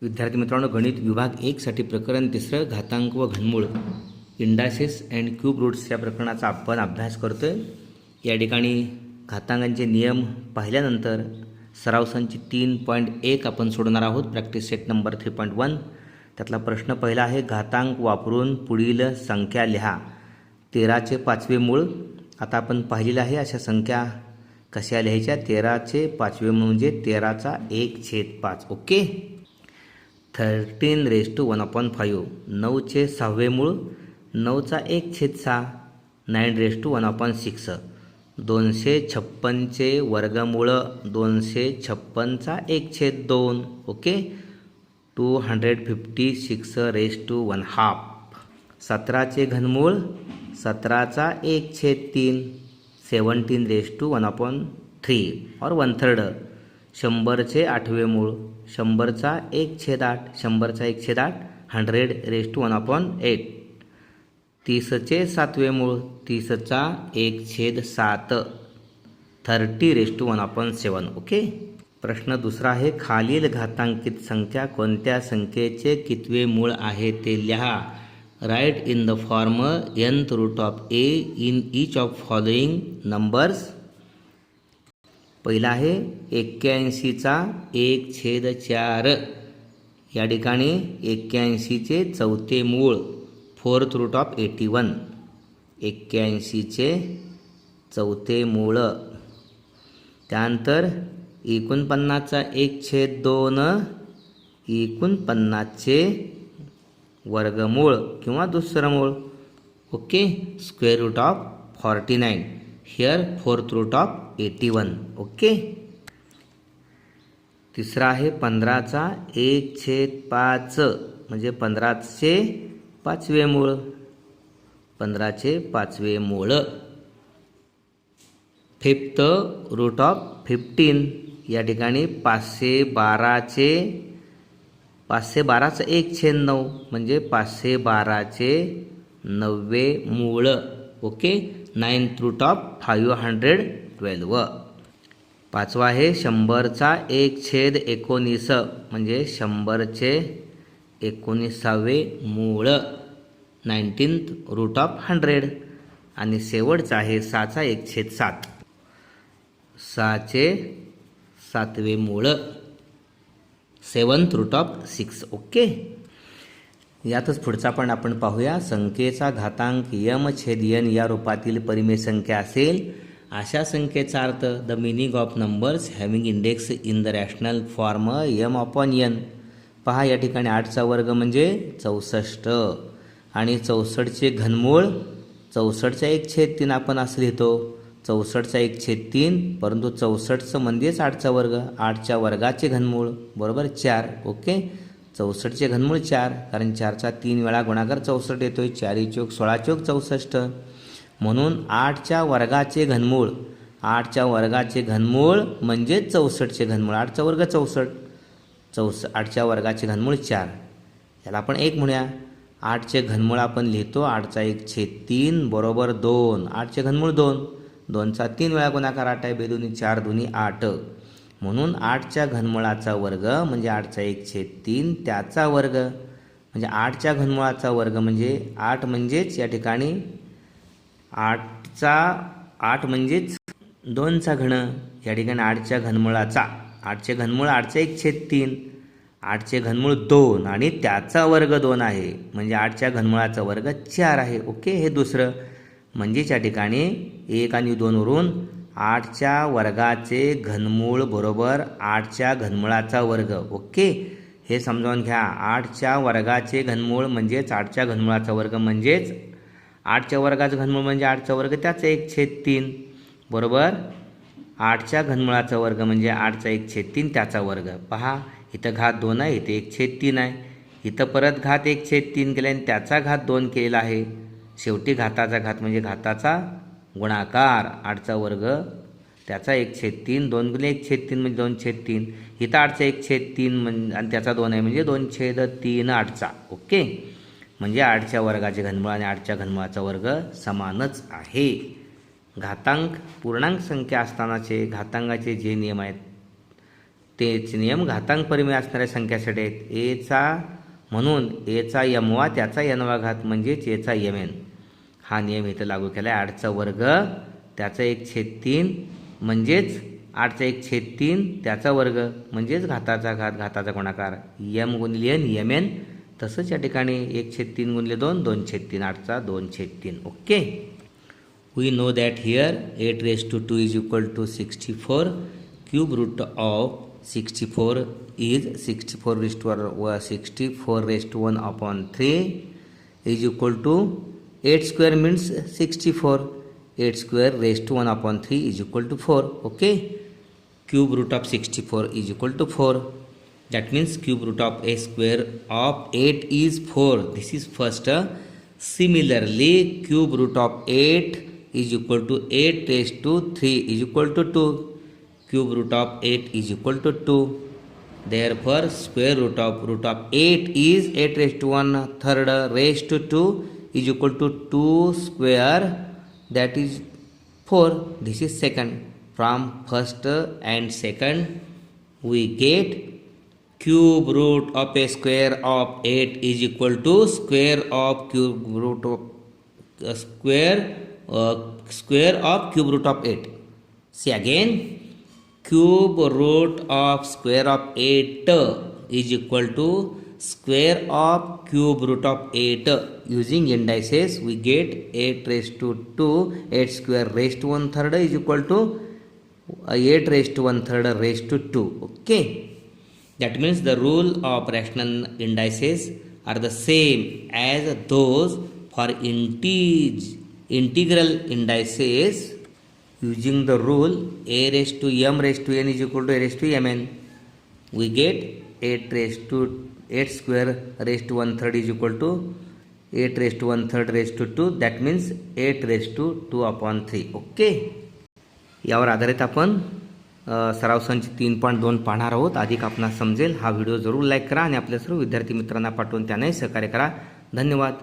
विद्यार्थी मित्रांनो, गणित विभाग 1 साठी प्रकरण 3 घातांक व घनमूळ इंडायसेस अँड क्यूब रूट्स या प्रकरणाचा आपण अभ्यास करतोय। या ठिकाणी घातांकांचे नियम पाहिल्यानंतर सराव संच 3.1 आपण सोडवणार आहोत। प्रॅक्टिस सेट नंबर 3.1 त्यातला प्रश्न पहिला आहे, घातांक वापरून पुढील संख्या लिहा। 13चे 5वे मूळ आता आपण पाहिलेलं आहे। अशा संख्या कशा लिहायच्या? 13चे 5वे मूळ म्हणजे 13चा 1/5। ओके। 13 raise to 1/5। 9चे 6वे मूळ 9चा 1/6। 9 रेज टू 1/6। 256चे वर्गमूळ 256चा 1/2। ओके। 256 raise to 1/2। 17चे घनमूळ 17चा 1/3। 17 रेज टू 1/3 और 1/3। 100चे 8वे मूळ 100चा 1/8। 100चा 1/8 100 रेज टू 1/8। 30चे 7वे मूळ 30चा 1/7। 30 रेज टू 1/7। ओके। प्रश्न दुसरा आहे, खालील घातांकित संख्या कोणत्या संख्येचे कितवे मूळ आहे ते लिहा। Write in the form nth root of a in each of following numbers. पहिला आहे 81चा 1/4। या ठिकाणी 81चे चौथे मूळ 4th रूट ऑफ 81। 81चे चौथे मूळ। त्यानंतर 49चा 1/2 49चे वर्गमूळ किंवा दुसरं मूळ। Okay. Square root of 49 here 4th root of 81। Okay. तिसरा आहे 15चा 1/5 म्हणजे 15चे 5वे मूळ 15चे 5वे मूळ। 5th रूट ऑफ 15 या ठिकाणी 512चे 512चं 1/9 म्हणजे 512चे 9वे मूळ। ओके। 9th root of 512। पाचवा आहे 100चा 1/19 म्हणजे 100चे 19वे मूळ 19th रूट ऑफ 100। आणि शेवटचा आहे 6चा 1/7 6चे 7वे मूळ 7th रूट ऑफ 6। ओके। यातच पुढचा पण आपण पाहूया। संख्येचा घातांक m/n या रूपातील परिमेय संख्या असेल अशा संख्येचा earth the meaning of numbers having index in the rational form m/n। पहा या ठिकाणी 8चा वर्ग म्हणजे 64 आणि 64चे घनमूळ 64चा 1/3 आपण असं लिहितो। 64चा 1/3 परंतु 64चं म्हणजेच 8चा वर्ग। 8च्या वर्गाचे घनमूळ बरोबर 4। ओके। 64चे घनमूळ 4 कारण 4चा 3 वेळा गुणाकार 64 येतोय। 4 चौक 16 चौक 64 म्हणून 8च्या वर्गाचे घनमूळ 8च्या वर्गाचे घनमूळ म्हणजे 64चे घनमूळ। 8चा वर्ग 64 8च्या वर्गाचे घनमूळ 4 याला आपण 1 म्हणूया। 8चे घनमूळ आपण लिहितो 8चा 1/3 बरोबर 2। 8चे घनमूळ 2 2चा 3 वेळा गुणाकार 8 आहे। बेदोनी 4 दुनी 8 म्हणून 8च्या घनमुळाचा वर्ग म्हणजे 8चा 1/3 त्याचा वर्ग म्हणजे 8च्या घनमुळाचा वर्ग म्हणजे 8 म्हणजेच या ठिकाणी 8 म्हणजेच 2चा घन। या ठिकाणी 8च्या घनमुळाचा 8चे घनमूळ 8चा 1/3 8चे घनमूळ 2 आणि त्याचा वर्ग 2 आहे म्हणजे 8च्या घनमुळाचा वर्ग 4 आहे। ओके। हे दुसरं म्हणजेच या ठिकाणी 1 आणि 2 वरून 8च्या वर्गाचे घनमूळ बरोबर 8च्या घनमुळाचा वर्ग। ओके। हे समजावून घ्या। 8च्या वर्गाचे घनमूळ म्हणजेच 8च्या घनमुळाचा वर्ग म्हणजेच 8च्या वर्गाचं घनमूळ म्हणजे 8चा वर्ग त्याचा 1/3 बरोबर 8च्या घनमुळाचा वर्ग म्हणजे 8चा 1/3 त्याचा वर्ग। पहा इथं घात 2 आहे, इथे 1/3 आहे, इथं परत घात 1/3 केला आणि त्याचा घात 2 केलेला आहे। शेवटी घाताचा घात म्हणजे घाताचा गुणाकार 8चा वर्ग त्याचा 1/3 2 गुणिले 1/3 म्हणजे 2/3 इथं 8चा 1/3 म्हणजे आणि त्याचा 2 आहे म्हणजे 2/3 8चा। ओके। म्हणजे 8च्या वर्गाचे घनमूळ आणि 8च्या घनमुळाचा वर्ग समानच आहे। घातांक पूर्णांक संख्या असतानाचे घातांकाचे जे नियम आहेत तेच नियम घातांक परिमेय असणाऱ्या संख्यासाठी आहेत. एचा म्हणून एचा यमवा त्याचा एनवा घात म्हणजेच एचा यम. हा नियम इथं लागू केला आहे. 8चा वर्ग त्याचा 1/3 म्हणजेच 8चा 1/3 त्याचा वर्ग म्हणजेच घाताचा घात घाताचा गुणाकार यम गुणिले एन यम. तसंच या ठिकाणी 1/3 गुणिले 2 2/3 8चा 2/3. Okay. We know that here 8^2 is equal to 64. Cube root of 64 is 64^1/3 is equal to 8 square means 64. 8 square raised to 1/3 is equal to 4. Okay. Cube root of 64 is equal to 4. That means cube root of a square of 8 is 4. This is first. Similarly, cube root of 8 is equal to 8^3 is equal to 2. Cube root of 8 is equal to 2. Therefore, square root of 8 is 8^1/3 raised to 2 is equal to 2 square, that is 4. This is second. From first and second, we get cube root of a square of 8 is equal to square of cube root of square of cube root of 8. See again. Cube root of square of 8 is equal to square of cube root of 8. Using indices, we get 8^2, 8 square raised to 1/3 is equal to 8^1/3 raised to 2. Okay. That means the rule of rational indices are the same as those for integral indices. Using the rule a raised to m raised to n is equal to a raised to mn, we get 8 square raised to 1/3 is equal to 8^1/3 raised to 2. That means 8^2/3. Okay. यावर आधारित आपण सराव संच 3.2 पाहणार आहोत. अधिक आपणास समजेल. हा व्हिडिओ जरूर लाईक करा आणि आपल्या सर्व विद्यार्थी मित्रांना पाठवून त्यांनाही सहकार्य करा. धन्यवाद.